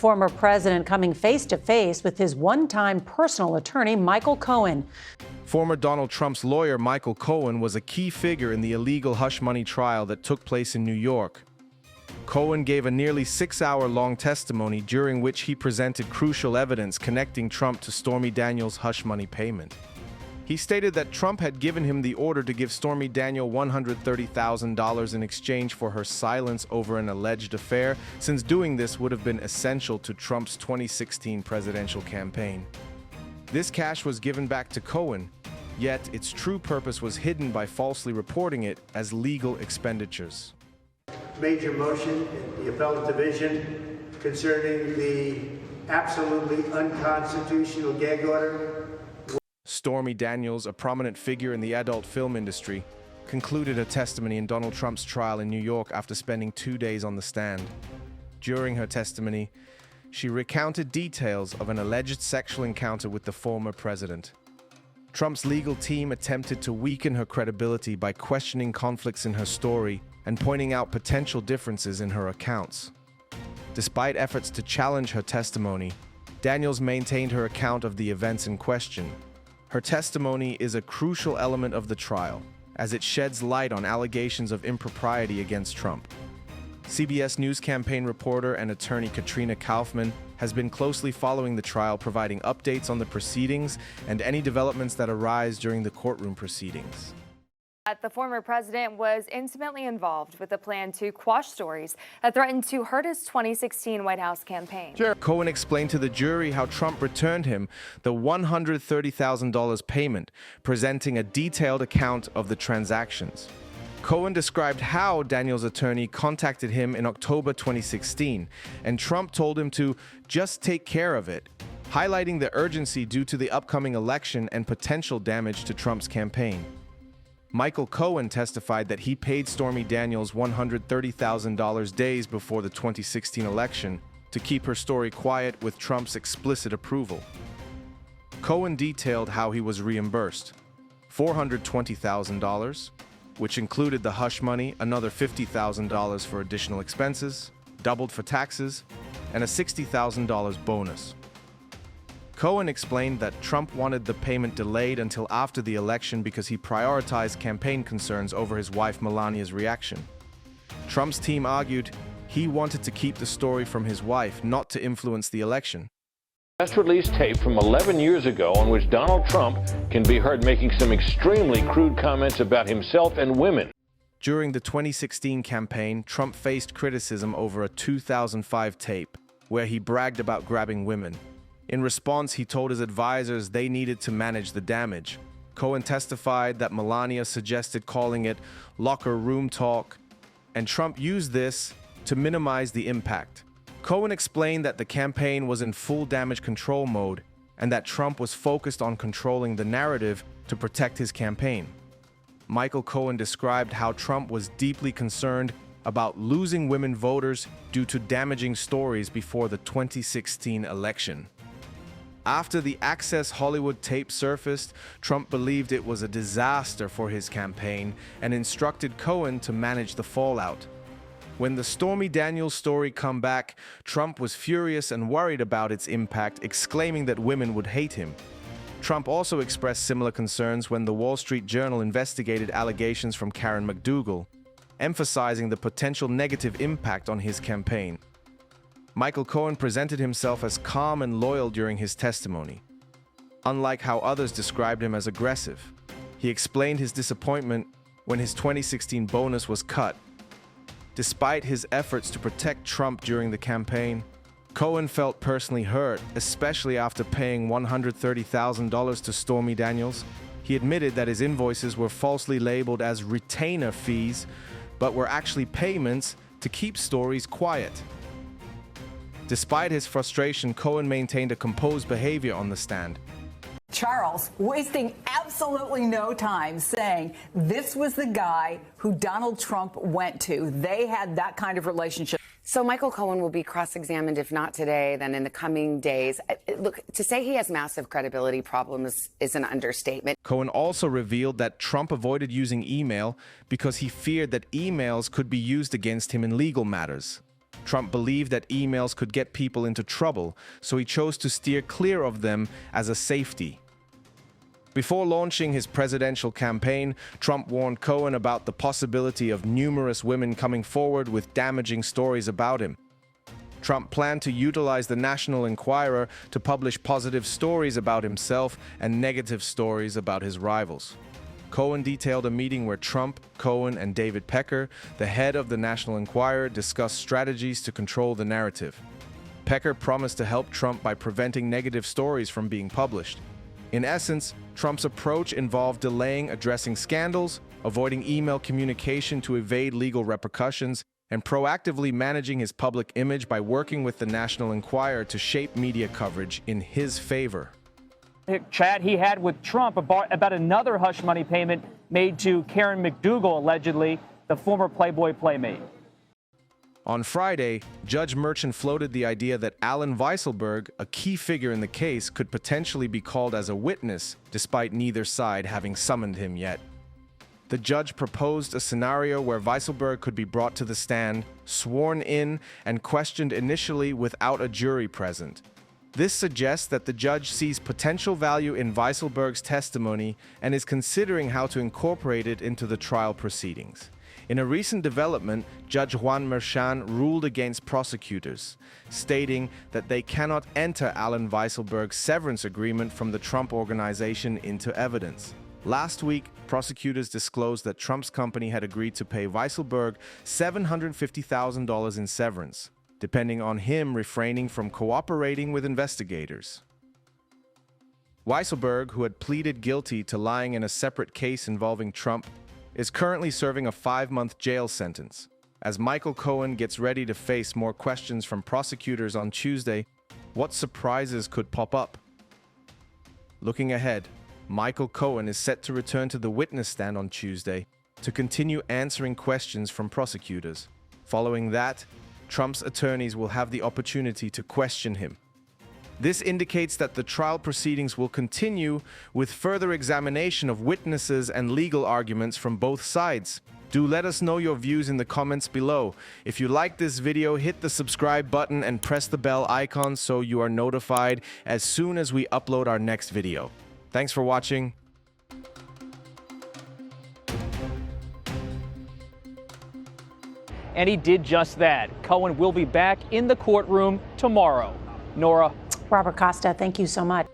former president coming face to face with his one-time personal attorney, Michael Cohen. Former Donald Trump's lawyer, Michael Cohen, was a key figure in the illegal hush money trial that took place in New York. Cohen gave a nearly 6-hour-long testimony during which he presented crucial evidence connecting Trump to Stormy Daniels' hush money payment. He stated that Trump had given him the order to give Stormy Daniels $130,000 in exchange for her silence over an alleged affair, since doing this would have been essential to Trump's 2016 presidential campaign. This cash was given back to Cohen, yet its true purpose was hidden by falsely reporting it as legal expenditures. Major motion in the appellate division concerning the absolutely unconstitutional gag order. Stormy Daniels, a prominent figure in the adult film industry, concluded her testimony in Donald Trump's trial in New York after spending 2 days on the stand. During her testimony, she recounted details of an alleged sexual encounter with the former president. Trump's legal team attempted to weaken her credibility by questioning conflicts in her story and pointing out potential differences in her accounts. Despite efforts to challenge her testimony, Daniels maintained her account of the events in question. Her testimony is a crucial element of the trial, as it sheds light on allegations of impropriety against Trump. CBS News campaign reporter and attorney Katrina Kaufman has been closely following the trial, providing updates on the proceedings and any developments that arise during the courtroom proceedings. The former president was intimately involved with a plan to quash stories that threatened to hurt his 2016 White House campaign. Cohen explained to the jury how Trump returned him the $130,000 payment, presenting a detailed account of the transactions. Cohen described how Daniels' attorney contacted him in October 2016, and Trump told him to just take care of it, highlighting the urgency due to the upcoming election and potential damage to Trump's campaign. Michael Cohen testified that he paid Stormy Daniels $130,000 days before the 2016 election to keep her story quiet with Trump's explicit approval. Cohen detailed how he was reimbursed: $420,000, which included the hush money, another $50,000 for additional expenses, doubled for taxes, and a $60,000 bonus. Cohen explained that Trump wanted the payment delayed until after the election because he prioritized campaign concerns over his wife Melania's reaction. Trump's team argued he wanted to keep the story from his wife, not to influence the election. Press release tape from 11 years ago on which Donald Trump can be heard making some extremely crude comments about himself and women. During the 2016 campaign, Trump faced criticism over a 2005 tape where he bragged about grabbing women. In response, he told his advisors they needed to manage the damage. Cohen testified that Melania suggested calling it locker room talk, and Trump used this to minimize the impact. Cohen explained that the campaign was in full damage control mode and that Trump was focused on controlling the narrative to protect his campaign. Michael Cohen described how Trump was deeply concerned about losing women voters due to damaging stories before the 2016 election. After the Access Hollywood tape surfaced, Trump believed it was a disaster for his campaign and instructed Cohen to manage the fallout. When the Stormy Daniels story came back, Trump was furious and worried about its impact, exclaiming that women would hate him. Trump also expressed similar concerns when the Wall Street Journal investigated allegations from Karen McDougal, emphasizing the potential negative impact on his campaign. Michael Cohen presented himself as calm and loyal during his testimony. Unlike how others described him as aggressive, he explained his disappointment when his 2016 bonus was cut. Despite his efforts to protect Trump during the campaign, Cohen felt personally hurt, especially after paying $130,000 to Stormy Daniels. He admitted that his invoices were falsely labeled as retainer fees, but were actually payments to keep stories quiet. Despite his frustration, Cohen maintained a composed behavior on the stand. Charles wasting absolutely no time saying this was the guy who Donald Trump went to. They had that kind of relationship. So Michael Cohen will be cross-examined, if not today, then in the coming days. Look, to say he has massive credibility problems is an understatement. Cohen also revealed that Trump avoided using email because he feared that emails could be used against him in legal matters. Trump believed that emails could get people into trouble, so he chose to steer clear of them as a safety. Before launching his presidential campaign, Trump warned Cohen about the possibility of numerous women coming forward with damaging stories about him. Trump planned to utilize the National Enquirer to publish positive stories about himself and negative stories about his rivals. Cohen detailed a meeting where Trump, Cohen, and David Pecker, the head of the National Enquirer, discussed strategies to control the narrative. Pecker promised to help Trump by preventing negative stories from being published. In essence, Trump's approach involved delaying addressing scandals, avoiding email communication to evade legal repercussions, and proactively managing his public image by working with the National Enquirer to shape media coverage in his favor. Chat he had with Trump about another hush money payment made to Karen McDougal, allegedly, the former Playboy playmate. On Friday, Judge Merchant floated the idea that Alan Weisselberg, a key figure in the case, could potentially be called as a witness, despite neither side having summoned him yet. The judge proposed a scenario where Weisselberg could be brought to the stand, sworn in, and questioned initially without a jury present. This suggests that the judge sees potential value in Weisselberg's testimony and is considering how to incorporate it into the trial proceedings. In a recent development, Judge Juan Merchan ruled against prosecutors, stating that they cannot enter Alan Weisselberg's severance agreement from the Trump Organization into evidence. Last week, prosecutors disclosed that Trump's company had agreed to pay Weisselberg $750,000 in severance, depending on him refraining from cooperating with investigators. Weisselberg, who had pleaded guilty to lying in a separate case involving Trump, is currently serving a 5-month jail sentence. As Michael Cohen gets ready to face more questions from prosecutors on Tuesday, what surprises could pop up? Looking ahead, Michael Cohen is set to return to the witness stand on Tuesday to continue answering questions from prosecutors. Following that, Trump's attorneys will have the opportunity to question him. This indicates that the trial proceedings will continue with further examination of witnesses and legal arguments from both sides. Do let us know your views in the comments below. If you like this video, hit the subscribe button and press the bell icon so you are notified as soon as we upload our next video. Thanks for watching. And he did just that. Cohen will be back in the courtroom tomorrow. Nora. Robert Costa, thank you so much.